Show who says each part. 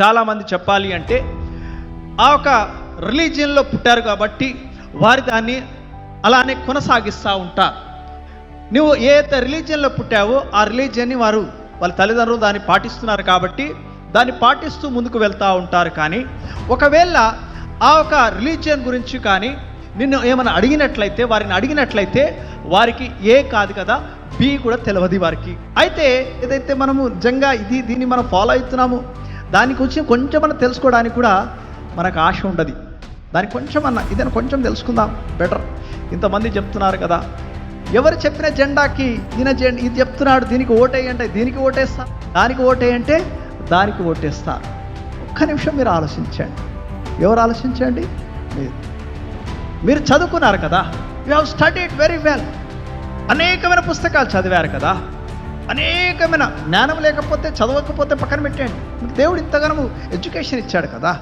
Speaker 1: చాలామంది చెప్పాలి అంటే ఆ ఒక రిలీజియన్లో పుట్టారు కాబట్టి వారి దాన్ని అలానే కొనసాగిస్తూ ఉంటారు. నువ్వు ఏ రిలీజియన్లో పుట్టావో ఆ రిలీజియన్ని వాళ్ళ తల్లిదండ్రులు దాన్ని పాటిస్తున్నారు కాబట్టి దాన్ని పాటిస్తూ ముందుకు వెళ్తూ ఉంటారు. కానీ ఒకవేళ ఆ ఒక రిలీజియన్ గురించి కానీ నిన్ను ఏమైనా వారిని అడిగినట్లయితే వారికి ఏ కాదు కదా, బి కూడా తెలియదు వారికి. అయితే ఏదైతే మనము నిజంగా దీన్ని మనం ఫాలో అవుతున్నాము దాని గురించి కొంచెమన్నా తెలుసుకోవడానికి కూడా మనకు ఆశ ఉండదు. దానికి ఇదని కొంచెం తెలుసుకుందాం బెటర్. ఇంతమంది చెప్తున్నారు కదా, ఎవరు చెప్పిన జెండాకి ఇది చెప్తున్నాడు, దీనికి ఓటేయంటే దీనికి ఓటేస్తా, దానికి ఓటేయంటే దానికి ఓటేస్తారు. ఒక్క నిమిషం మీరు ఆలోచించండి. ఎవరు ఆలోచించండి? మీరు చదువుకున్నారు కదా, you have studied very well. అనేకమైన పుస్తకాలు చదివారు కదా, అనేకమైన జ్ఞానం లేకపోతే చదవకపోతే పక్కన పెట్టండి. మీకు దేవుడు ఇంతగానో ఎడ్యుకేషన్ ఇచ్చాడు కదా.